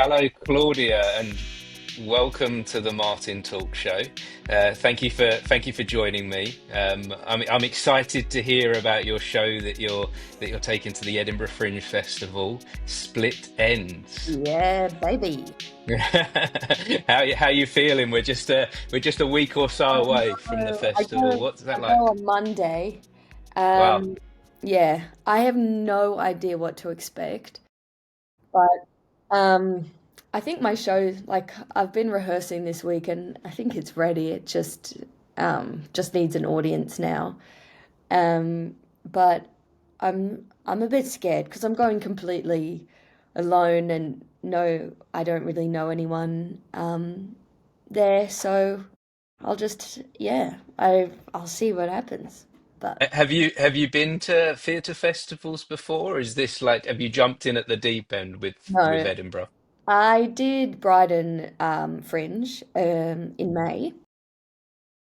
Hello, Claudia, and welcome to the Martin Talk Show. Thank you for joining me. I'm excited to hear about your show that you're taking to the Edinburgh Fringe Festival, Split Ends. Yeah, baby. How you feeling? We're just a week or so I away from the know. I festival. go. What's that I go like? on Monday. Wow. Um, yeah, I have no idea what to expect, but um, I think my show, like, I've been rehearsing this week, and I think it's ready. It just needs an audience now. Um, but I'm a bit scared because I'm going completely alone, and no, I don't really know anyone there, so. I'll see what happens. But Have you been to theatre festivals before? Or is this like have you jumped in at the deep end with no, Edinburgh? I did Brighton Fringe in May,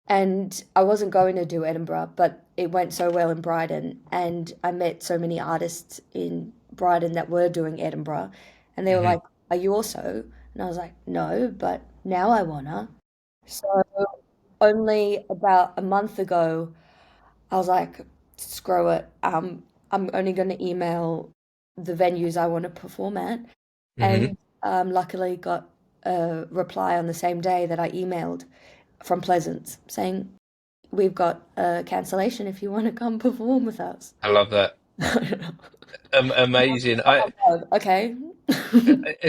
and I wasn't going to do Edinburgh, but it went so well in Brighton, and I met so many artists in Brighton that were doing Edinburgh, and they were Hmm. like, "Are you also?" And I was like, "No, but now I wanna." So only about a month ago, I was like, screw it. I'm only going to email the venues I want to perform at. Hmm. And luckily got a reply on the same day that I emailed from Pleasance saying, we've got a cancellation if you want to come perform with us. I love that. I don't know. Amazing. Oh my God, okay.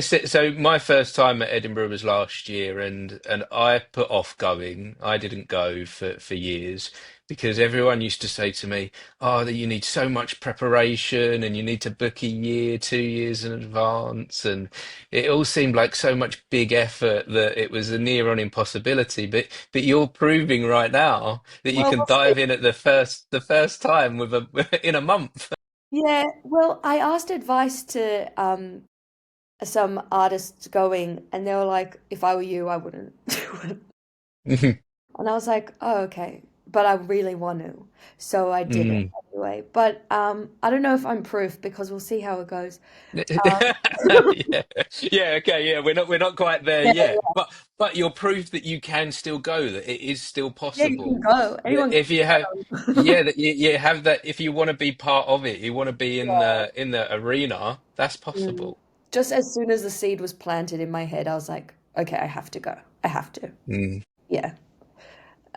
So my first time at Edinburgh was last year, and I put off going. I didn't go for years because everyone used to say to me, "Oh, that you need so much preparation, and you need to book a year, 2 years in advance," and it all seemed like so much big effort that it was a near on impossibility. But you're proving right now that you Well, can we'll see. dive in at the first time with a in a month. Yeah, well, I asked advice to some artists going, and they were like, if I were you, I wouldn't do it. And I was like, oh, okay. But I really want to. So I did it Mm. anyway. But I don't know if I'm proof because we'll see how it goes. Um, Yeah, yeah, okay, yeah. We're not quite there yeah, yet, yeah. but you're proof that you can still go, that it is still Yeah, you can possible. go. That Anyone if you have, can go. yeah, that you have that. If you want to be part of it, you want to be in the arena. That's Mm. possible. Just as soon as the seed was planted in my head, I was like, okay, I have to go. I have to. Mm. Yeah.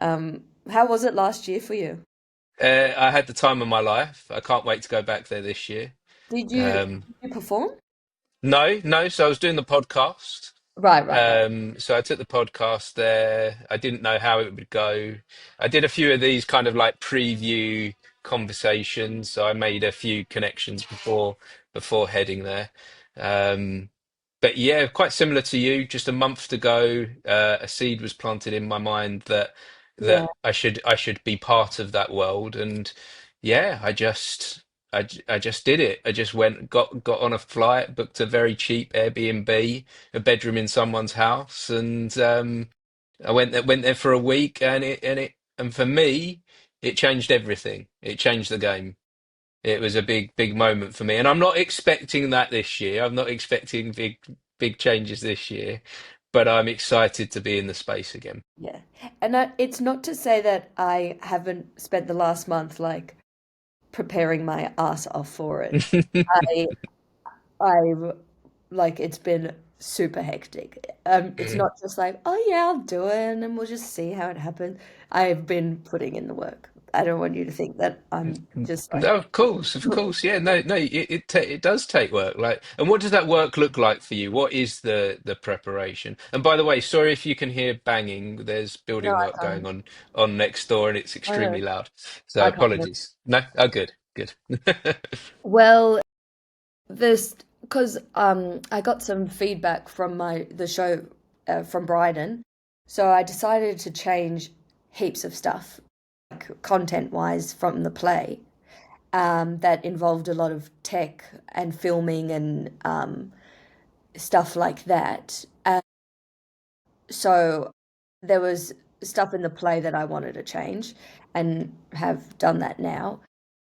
How was it last year for you? I had the time of my life. I can't wait to go back there this year. Did Um, you perform? no, no. So I was doing the podcast. Right, right, right. So I took the podcast there. I didn't know how it would go. I did a few of these kind of like preview conversations, so I made a few connections before heading there. Um, but yeah, quite similar to you. Just a month to go, a seed was planted in my mind that Yeah. I should be part of that world, and yeah, I just did it. I just went, got on a flight, booked a very cheap Airbnb, a bedroom in someone's house, and I went there for a week, and for me, it changed everything. It changed the game. It was a big moment for me, and I'm not expecting that this year. I'm not expecting big changes this year, but I'm excited to be in the space again. Yeah. And it's not to say that I haven't spent the last month like preparing my ass off for it. I I've like it's been super hectic. It's Mm. not just like, oh yeah, I'll do it and we'll just see how it happens. I've been putting in the work. I don't want you to think that I'm just like, No, of course, yeah, no, no, it does take work. Like, and what does that work look like for you? What is the preparation? And by the way, sorry if you can hear banging. There's no, building I work going can't. on next door, and it's I know. extremely loud. So I can't. apologies. No, oh, good, good. Well, this because I got some feedback from the show from Brighton, so I decided to change heaps of stuff, like content wise from the play, that involved a lot of tech and filming and stuff like that. So there was stuff in the play that I wanted to change and have done that now.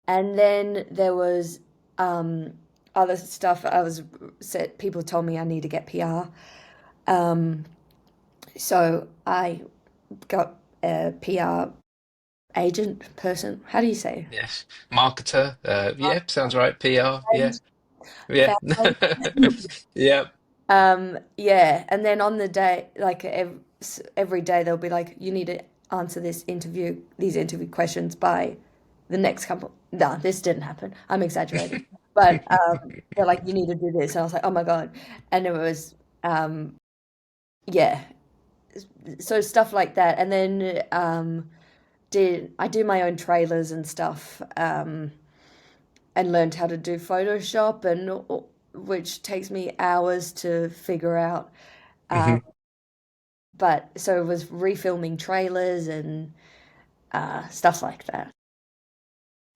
And then there was um, other stuff, I was said people told me I need to get PR. Um, so I got a PR agent person. How do you say? Yes. Marketer. Yeah, sounds right. PR. Yeah. Yeah. Found. Yeah. Yeah, and then on the day, like every day, they'll be like, you need to answer these interview questions by the next couple. No, this didn't happen. I'm exaggerating. But they're like, you need to do this. And I was like, oh my God. And it was, yeah, so stuff like that. And then did I do my own trailers and stuff, and learned how to do Photoshop, and which takes me hours to figure out. Um, Mhm. but so it was refilming trailers and stuff like that.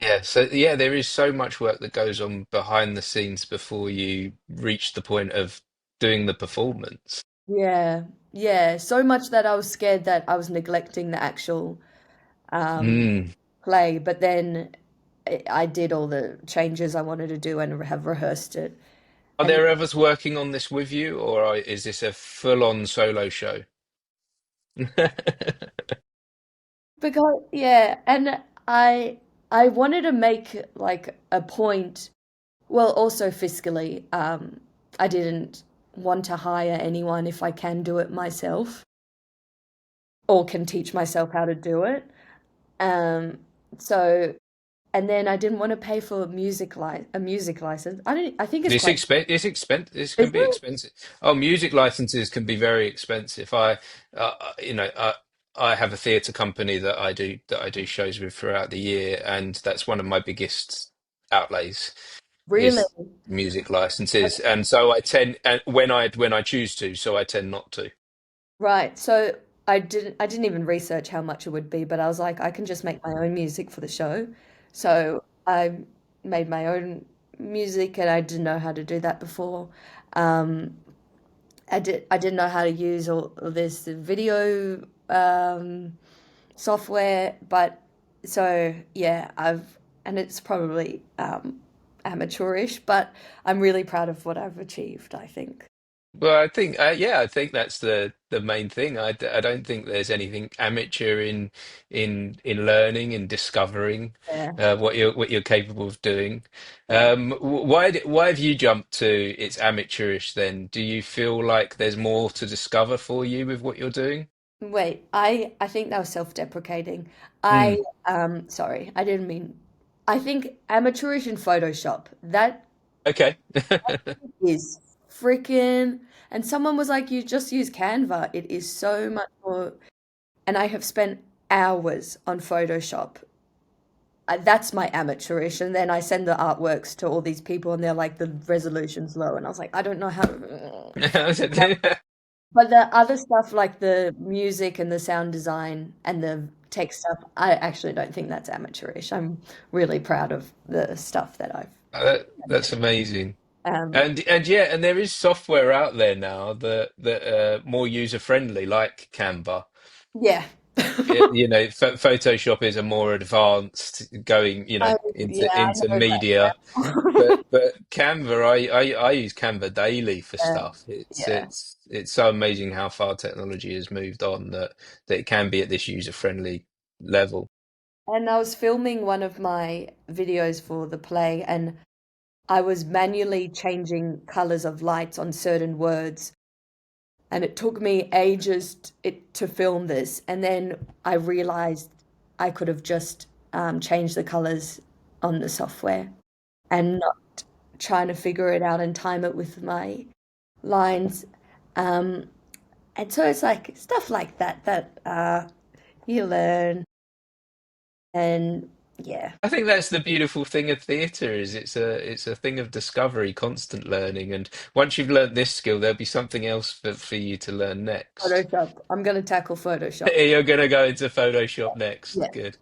Yeah. So yeah, there is so much work that goes on behind the scenes before you reach the point of doing the performance. Yeah, yeah. So much that I was scared that I was neglecting the actual um, Mm. play, but then I did all the changes I wanted to do and have rehearsed it. Are And there others working on this with you, or is this a full-on solo show? because yeah, and I wanted to make like a point. Well, also fiscally, I didn't want to hire anyone if I can do it myself or can teach myself how to do it. Um, so, and then I didn't want to pay for a music license. I don't. I think it's This quite. expen it's expensive. This Is can be it? expensive. Oh, music licenses can be very expensive. You know, I have a theatre company that I do shows with throughout the year, and that's one of my biggest outlays Really? is music licenses. And so and when I choose to, so I tend not to. Right. So I didn't even research how much it would be, but I was like, I can just make my own music for the show. So I made my own music and I didn't know how to do that before. Um, I didn't know how to use all this video software, but so yeah, I've and it's probably amateurish, but I'm really proud of what I've achieved, I think. Well, I think, yeah, I think that's the main thing. I don't think there's anything amateur in learning and discovering Yeah. what you're capable of doing. Yeah. Why have you jumped to it's amateurish then? Do you feel like there's more to discover for you with what you're doing? Wait, I think that was self-deprecating. I Hmm. sorry, I didn't mean I think amateurish in Photoshop. That Okay. is freaking and someone was like, you just use Canva. It is so much more and I have spent hours on Photoshop. That's my amateurish. And then I send the artworks to all these people and they're like, the resolution's low. And I was like, I don't know how. But the other stuff like the music and the sound design and the tech stuff, I actually don't think that's amateurish. I'm really proud of the stuff that I've That's amazing. um And yeah, and there is software out there now that are more user friendly, like Canva. yeah. You know, Photoshop is a more advanced going, you know, Yeah, I into know media. that. But Canva, I use Canva daily for Yeah, stuff. yeah. It's so amazing how far technology has moved on that it can be at this user friendly level. And I was filming one of my videos for the play and I was manually changing colors of lights on certain words and it took me ages to film this and then I realized I could have just changed the colors on the software and not trying to figure it out and time it with my lines. um, and so it's like stuff like that that you learn and yeah. I think that's the beautiful thing of theatre is it's a thing of discovery, constant learning, and once you've learnt this skill, there'll be something else for you to learn next. Photoshop, I'm going to tackle Photoshop. You're going to go into Photoshop next. Yeah. Good.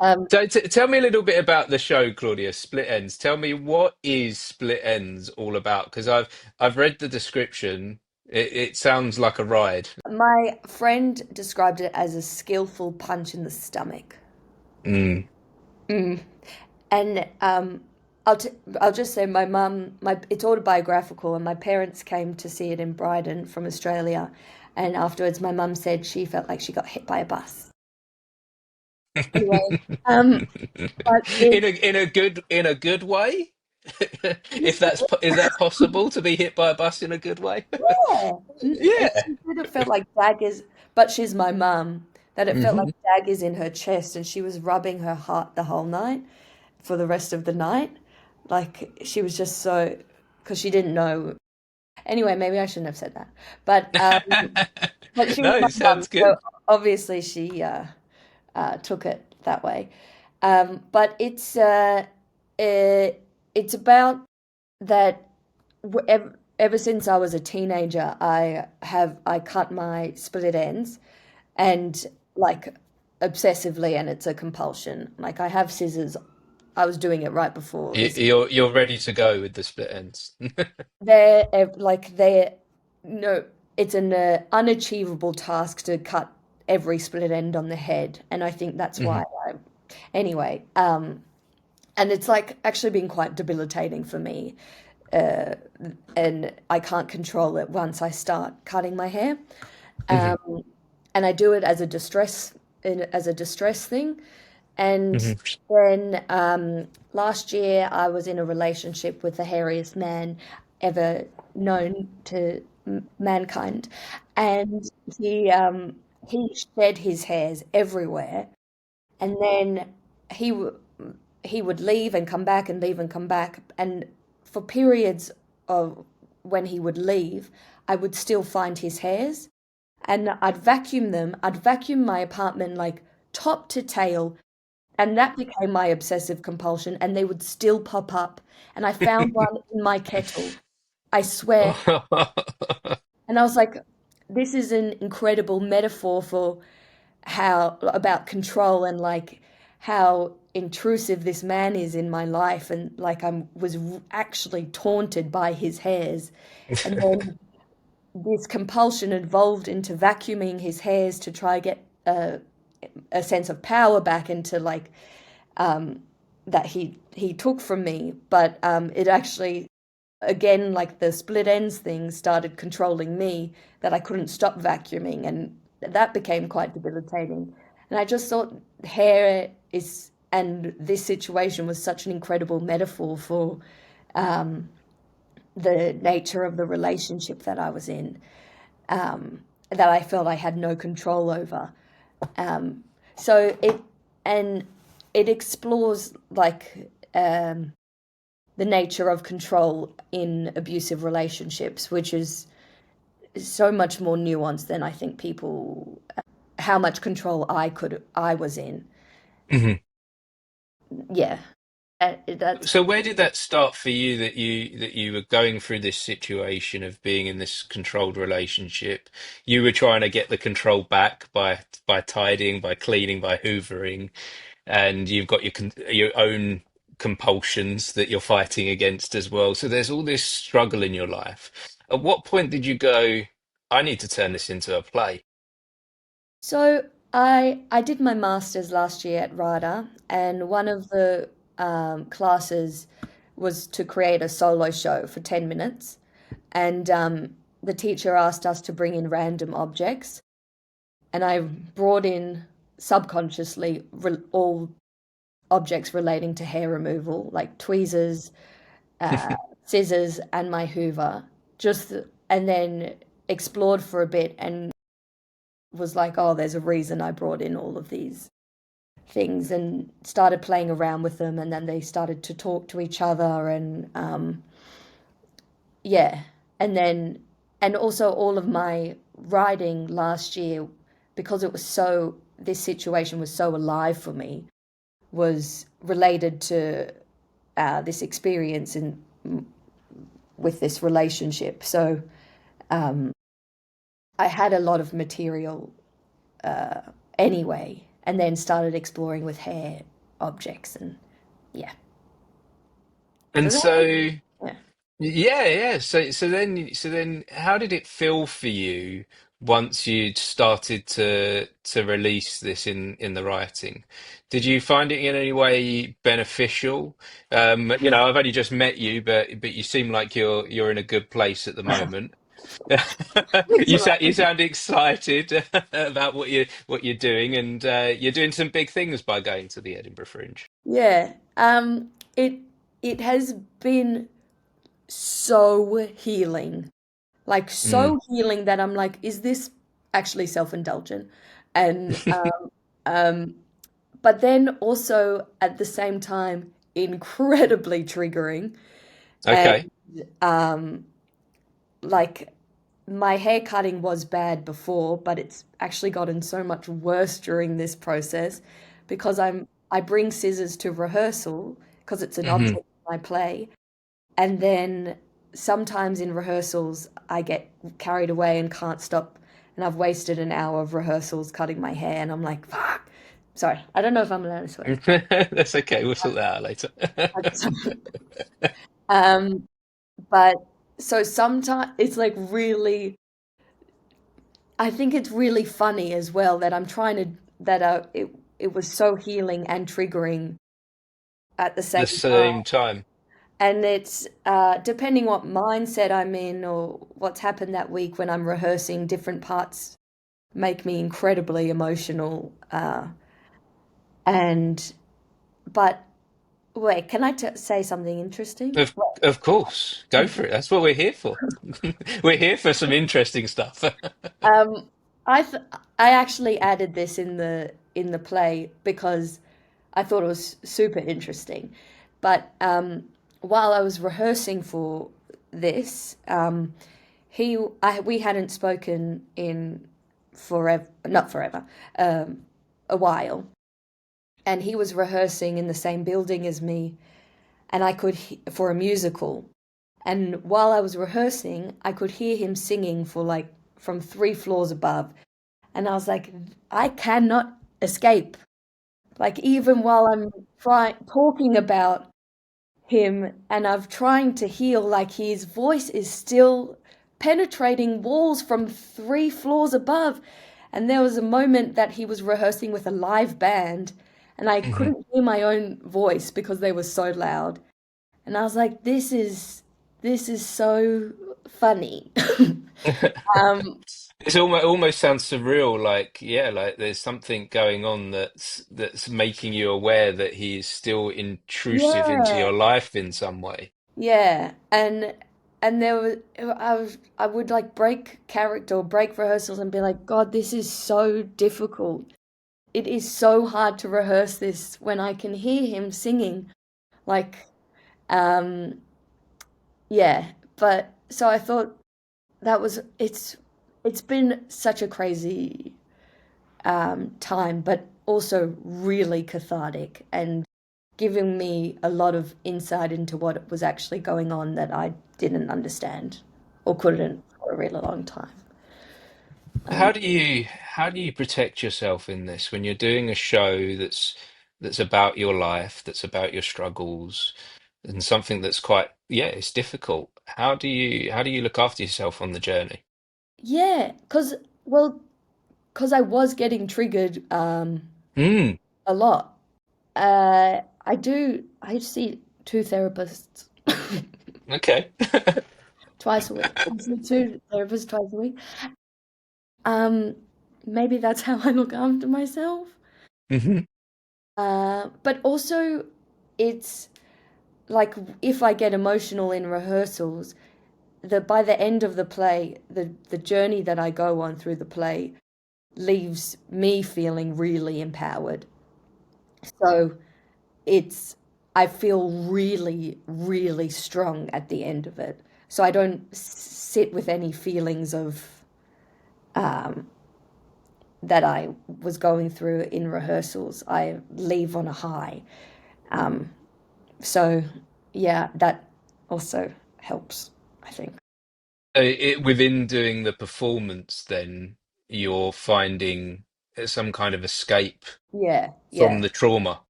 um, So t tell me a little bit about the show, Claudia, Split Ends. Tell me what is Split Ends all about? Because I've read the description. It sounds like a ride. my friend described it as a skillful punch in the stomach. Mm. Mm. And I'll t I'll just say my mum, my it's autobiographical, and my parents came to see it in Brighton from Australia, and afterwards my mum said she felt like she got hit by a bus. Anyway, um, but it In a good way? If is that possible to be hit by a bus in a good way? yeah, and Yeah. she said it felt like daggers, but she's my mum. That it felt like Hmm. daggers in her chest, and she was rubbing her heart the whole night for the rest of the night. Like she was just so, because she didn't know. Anyway, maybe I shouldn't have said that. But she was No, my it mum, sounds so good. obviously she took it that way. But it's about that. Ever since I was a teenager, I cut my split ends, and like obsessively, and it's a compulsion. Like I have scissors. I was doing it right before this. You're ready to go with the split ends. They're no, it's an unachievable task to cut every split end on the head, and I think that's why Hmm. I anyway. And it's like actually been quite debilitating for me, uh, and I can't control it once I start cutting my hair. Hmm. Um, and I do it as a distress thing. And Hmm. then last year I was in a relationship with the hairiest man ever known to mankind, and he shed his hairs everywhere, and then he w- he would leave and come back and leave and come back, and for periods of when he would leave, I would still find his hairs, and I'd vacuum them. I'd vacuum my apartment like top to tail, and that became my obsessive compulsion, and they would still pop up. And I found one in my kettle, I swear. And I was like, this is an incredible metaphor for how about control and like how intrusive this man is in my life. And like actually taunted by his hairs. And then this compulsion evolved into vacuuming his hairs to try get a sense of power back into like um, that he took from me, but it actually again like the split ends thing started controlling me that I couldn't stop vacuuming, and that became quite debilitating. And I just thought hair is and this situation was such an incredible metaphor for um, the nature of the relationship that I was in, that I felt I had no control over. Um, so and it explores like the nature of control in abusive relationships, which is so much more nuanced than I think people how much control I was in. Yeah, that's So where did that start for you that you were going through this situation of being in this controlled relationship? You were trying to get the control back by tidying, by cleaning, by hoovering, and you've got your own compulsions that you're fighting against as well. So there's all this struggle in your life. At what point did you go, I need to turn this into a play? so. I did my master's last year at RADA, and one of the classes was to create a solo show for 10 minutes. And the teacher asked us to bring in random objects, and I brought in subconsciously all objects relating to hair removal, like tweezers, uh, scissors, and my Hoover. Just and then explored for a bit and was like, oh, there's a reason I brought in all of these things, and started playing around with them, and then they started to talk to each other, and yeah, and then and also all of my writing last year, because it was so this situation was so alive for me, was related to this experience in with this relationship. So I had a lot of material uh, anyway, and then started exploring with hair objects, and yeah. And Does that so, yeah. yeah, yeah. So then how did it feel for you once you'd started to release this in the writing, did you find it in any way beneficial? I've only just met you, but you seem like you're in a good place at the moment. Thanks a You lot. sound excited about what you're doing, and you're doing some big things by going to the Edinburgh Fringe. Yeah. It has been so healing. Like Mm. so healing that I'm like, is this actually self-indulgent? And um but then also at the same time incredibly triggering. And Okay. um like my hair cutting was bad before, but it's actually gotten so much worse during this process because I bring scissors to rehearsal because it's an Hmm. object I play, and then sometimes in rehearsals I get carried away and can't stop, and I've wasted an hour of rehearsals cutting my hair, and I'm like, fuck. Sorry, I don't know if I'm allowed to swear. That's okay. We'll sort that out later. Um, but so sometimes it's like really, I think it's really funny as well that I'm trying to that it was so healing and triggering at the The same time. same time. And it's depending what mindset I'm in or what's happened that week when I'm rehearsing, different parts make me incredibly emotional. And but wait, can I say something interesting? Of course, go for it. That's what we're here for. We're here for some interesting stuff. Um, I actually added this in the play because I thought it was super interesting. But while I was rehearsing for this, we hadn't spoken in forever, not forever, a while, and he was rehearsing in the same building as me, and for a musical. And while I was rehearsing, I could hear him singing for like from 3 floors above. And I was like, I cannot escape. Like even while I'm talking about him and I'm trying to heal, like his voice is still penetrating walls from 3 floors above. And there was a moment that he was rehearsing with a live band, and I Mhm. couldn't hear my own voice because they were so loud. And I was like, this is so funny. Um, It's almost sounds surreal, like yeah, like there's something going on that's making you aware that he is still intrusive into yeah, your life in some way. yeah, and there was I would like break character or break rehearsals and be like, God, this is so difficult. It is so hard to rehearse this when I can hear him singing. Like, um, yeah, but so I thought that was it's been such a crazy time, but also really cathartic and giving me a lot of insight into what was actually going on that I didn't understand or couldn't for a really long time. Um, How do you protect yourself in this when you're doing a show that's about your life, that's about your struggles, and something that's quite, yeah, it's difficult. How do you look after yourself on the journey? yeah, well, because I was getting triggered Mm, a lot. I see two therapists okay. twice a week. I see two therapists twice a week. Um, Maybe that's how I look after myself. Hmm. But also, it's like if I get emotional in rehearsals, by the end of the play, the journey that I go on through the play leaves me feeling really empowered. So it's I feel really, really strong at the end of it. So I don't sit with any feelings of um, that I was going through in rehearsals. I leave on a high. Um, so yeah, that also helps, I think. Within doing the performance, then you're finding some kind of escape Yeah, from yeah, the trauma.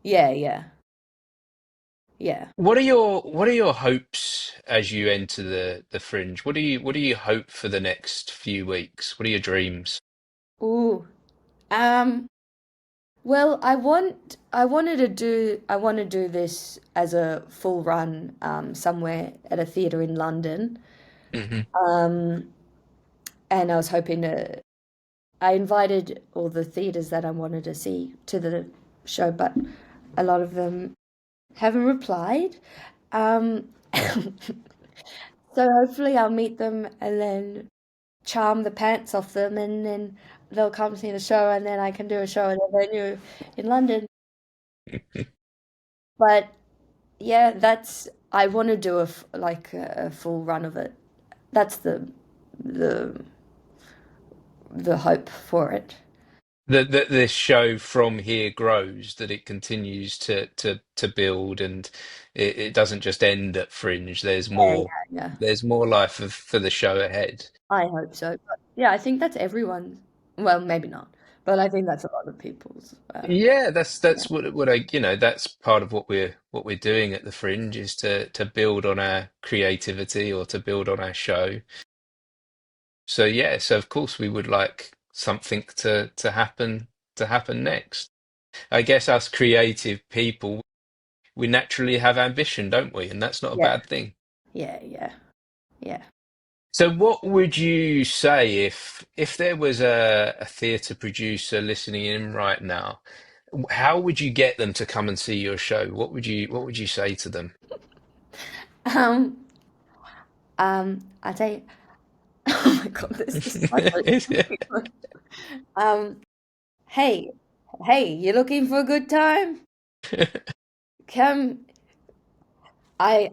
yeah, yeah. Yeah. What are your hopes as you enter the Fringe? What do you hope for the next few weeks? What are your dreams? Ooh. Um, well, I want to do this as a full run somewhere at a theatre in London. Hmm. Um, and I was hoping to I invited all the theatres that I wanted to see to the show, but a lot of them haven't replied. Um, so hopefully I'll meet them and then charm the pants off them, and then they'll come see the show, and then I can do a show at a venue in London. But yeah, that's I want to do like a full run of it. That's the the hope for it. That this show from here grows, that it continues to build, and it doesn't just end at Fringe. There's Yeah, more yeah, yeah. there's more life for the show ahead. I hope so. But yeah, I think that's everyone's. Well, maybe not, but I think that's a lot of people's. Yeah, that's Yeah, that's what I that's part of what we're doing at the Fringe, is to build on our creativity, or to build on our show. So yeah, so of course we would like something to happen next. I guess us creative people, we naturally have ambition, don't we? And that's not a yeah, bad thing. yeah, yeah, yeah. So what would you say if there was a theatre producer listening in right now? How would you get them to come and see your show? What would you say to them? Um, I'd say, oh my God, this is so ridiculous. Um, hey, hey, you looking for a good time? Come, I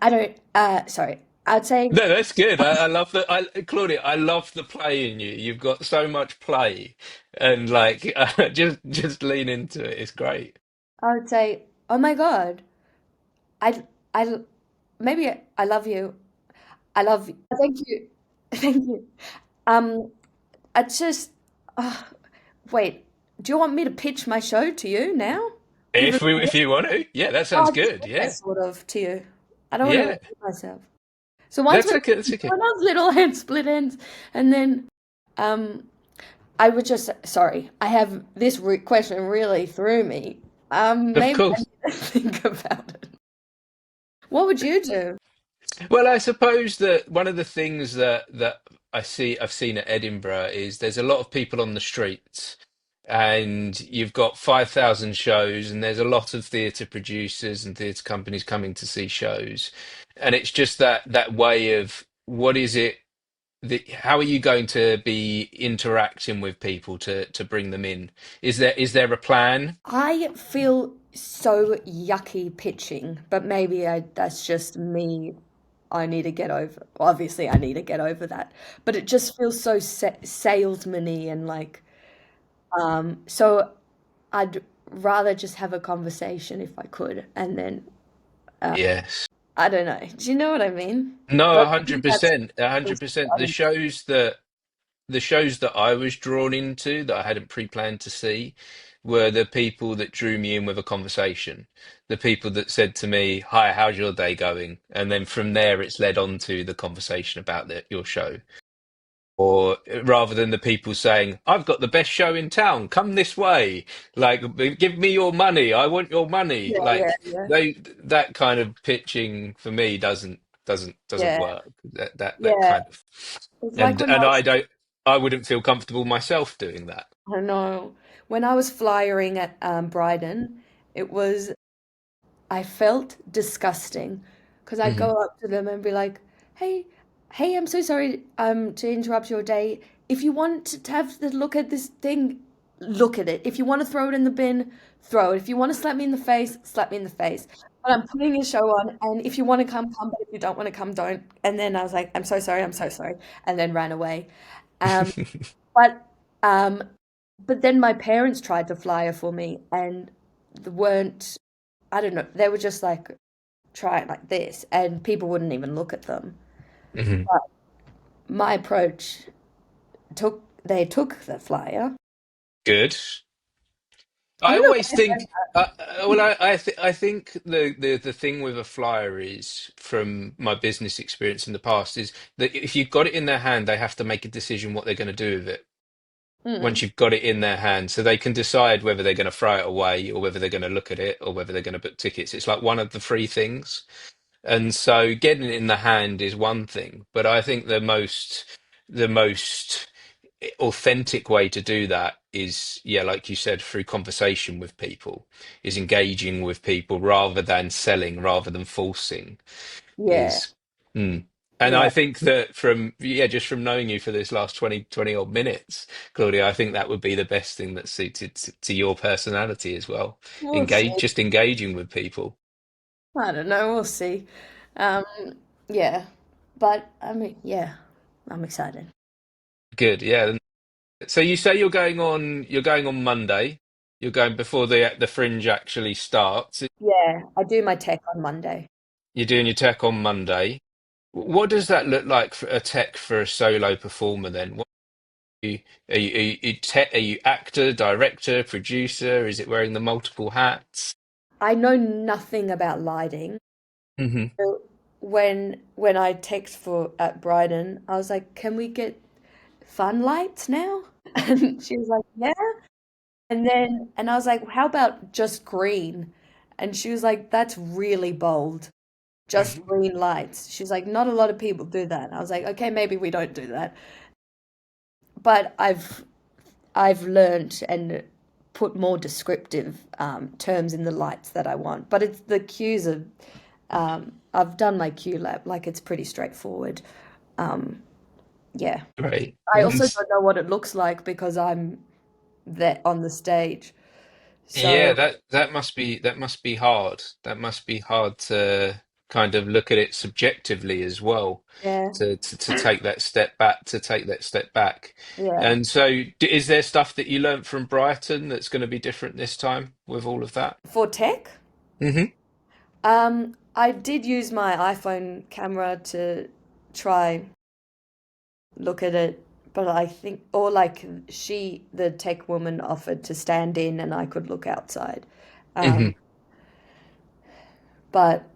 don't, sorry. I'd say, No, that's good. I love the Claudia, I love the play in you. You've got so much play, and like just lean into it. It's great. I would say, oh my God, I, I, maybe I love you. I love you. Thank you. Thank you. Um, I just, uh, wait, do you want me to pitch my show to you now? Give If it, we if you want to, yeah, that sounds oh, just good. yeah, Yeah, sort of to you. I don't want to yeah, repeat myself. So once that's we okay. That's okay. one of little hand split ends, and then um, I would just sorry, I have this question really threw me. Of Maybe I course. need to think about it. What would you do? Well, I suppose that one of the things that I've seen at Edinburgh is there's a lot of people on the streets, and you've got 5,000 shows, and there's a lot of theatre producers and theatre companies coming to see shows, and it's just that way of what is it how are you going to be interacting with people to bring them in? Is there a plan? I feel so yucky pitching, but maybe that's just me. I need to get over. Obviously, I need to get over that. But it just feels so salesman-y and like so I'd rather just have a conversation if I could, and then Yes. I don't know. Do you know what I mean? No, But a I think hundred that's percent, a hundred just percent. The shows that I was drawn into, that I hadn't pre-planned to see, were the people that drew me in with a conversation. The people that said to me, "Hi, how's your day going?" And then from there, it's led on to the conversation about your show. Or rather than the people saying, "I've got the best show in town, come this way," like, "Give me your money, I want your money." yeah, yeah, Like, yeah, that kind of pitching for me doesn't yeah, work. That yeah. kind of, It's like and when I and I was, don't I wouldn't feel comfortable myself doing that. I don't know, when I was flyering at Brighton, it was I felt disgusting because I'd Hmm. go up to them and be like, "Hey, hey, I'm so sorry to interrupt your day. If you want to have the look at this thing, look at it. If you want to throw it in the bin, throw it. If you want to slap me in the face, slap me in the face. But I'm putting a show on, and if you want to come, come. But if you don't want to come, don't." And then I was like, I'm so sorry," and then ran away. Um, but um, but then my parents tried to flyer for me and they weren't. I don't know. They were just like try it like this, and people wouldn't even look at them. Hmm. But my approach they took the flyer. Good. I I don't know always why I said think, well, I think the thing with a flyer is, from my business experience in the past, is that if you've got it in their hand, they have to make a decision what they're going to do with it that. once you've got it in their hand. So they can decide whether they're going to throw it away or whether they're going to look at it or whether they're going to book tickets. It's like one of the three things. And so getting it in the hand is one thing, but I think the most authentic way to do that is, yeah, like you said, through conversation with people, is engaging with people rather than selling, rather than forcing, Yeah, is mm. And yeah. I think that from, yeah, just from knowing you for this last 20 odd minutes, Claudia, I think that would be the best thing that's suited to your personality as well. We'll see. Just engaging with people. I don't know. We'll see. Um, yeah, but I mean, yeah, I'm excited. Good, yeah. So you say you're going on Monday. You're going before the Fringe actually starts. Yeah, I do my tech on Monday. You're doing your tech on Monday. What does that look like for a tech for a solo performer then? Are you actor, director, producer? Is it wearing the multiple hats? I know nothing about lighting. Hmm. So when I text for at Brighton, I was like, "Can we get fun lights now?" And she was like, "Yeah." And I was like, "How about just green?" And she was like, "That's really bold. Just green lights." She's like, "Not a lot of people do that." I was like, "Okay, maybe we don't do that." But I've learned and put more descriptive terms in the lights that I want. But it's the cues are I've done my cue lab, like it's pretty straightforward. Um, yeah. Great. I also don't know what it looks like because I'm there on the stage. Yeah, So that must be hard. That must be hard to kind of look at it subjectively as well, yeah, to take that step back, to take that step back. yeah. And so, is there stuff that you learnt from Brighton that's going to be different this time with all of that? For tech, Hmm. I did use my iPhone camera to try look at it, but I think, or like the tech woman offered to stand in and I could look outside. Hmm. Um, but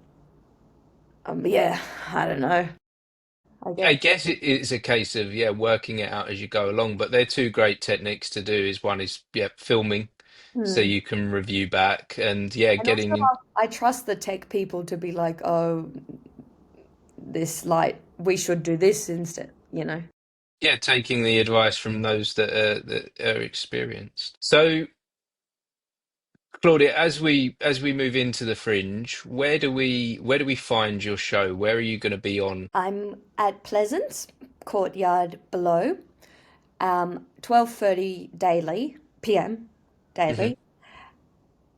yeah, I don't know. I I guess. guess it is a case of, yeah, working it out as you go along. But they're two great techniques to do. Is one is, yeah, filming, so Hmm. you can review back, and yeah, And also, getting, I trust the tech people to be like, oh, this light, we should do this instead, you know? yeah, taking the advice from those that are experienced. So, Claudia, as we move into the Fringe, where do we find your show? Where are you going to be on? I'm at Pleasance Courtyard below, 12:30 daily, PM Mhm. daily.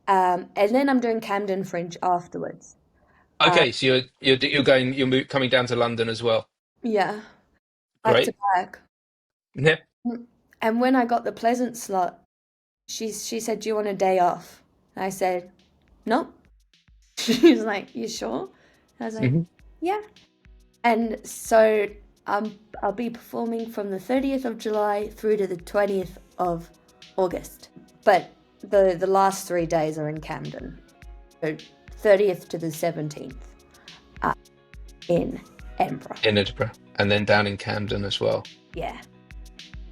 And then I'm doing Camden Fringe afterwards. Uh, Okay, so coming down to London as well. yeah, back to Great. back. Yeah. And when I got the Pleasance slot, she said, "Do you want a day off?" I said, "No." She was like, "You sure?" I was like, Hmm. "Yeah." And so I'll be performing from the 30th of July through to the 20th of August. But the last 3 days are in Camden. So 30th to the 17th in Edinburgh. In Edinburgh, and then down in Camden as well. Yeah.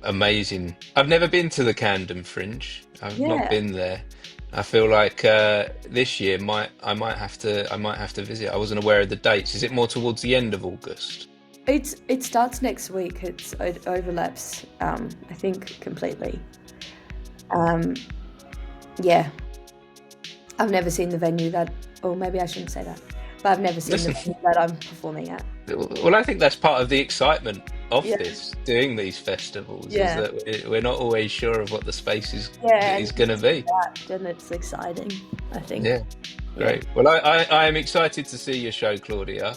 Amazing. I've never been to the Camden Fringe. I've not Yeah. been there. I feel like this year I might have to visit. I wasn't aware of the dates. Is it more towards the end of August? It starts next week. It overlaps, I think, completely. Um, yeah. I've never seen the venue that, or maybe I shouldn't say that, but I've never seen the Listen, venue that I'm performing at. well, I think that's part of the excitement of Yeah. this, doing these festivals, is Yeah. that we're not always sure of what the space is Yeah, and is going to be. and it's exciting, I think. Yeah, Yeah. great. Well, I am excited to see your show, Claudia.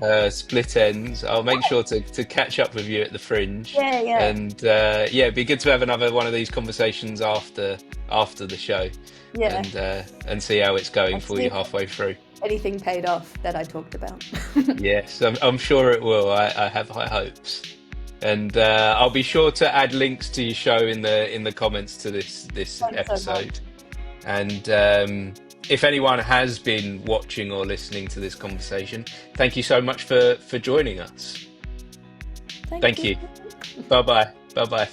Yeah, Split ends. I'll make sure to catch up with you at the Fringe, yeah. Yeah. and yeah, it'd be good to have another one of these conversations after the show, Yeah. and see how it's going I'll for see you if halfway through. anything paid off that I talked about. Yes, I'm sure it will. I have high hopes, and I'll be sure to add links to your show in the comments to this Thanks so much. episode. And if anyone has been watching or listening to this conversation, thank you so much for joining us. Thank Thank you. you. Bye bye. Bye bye.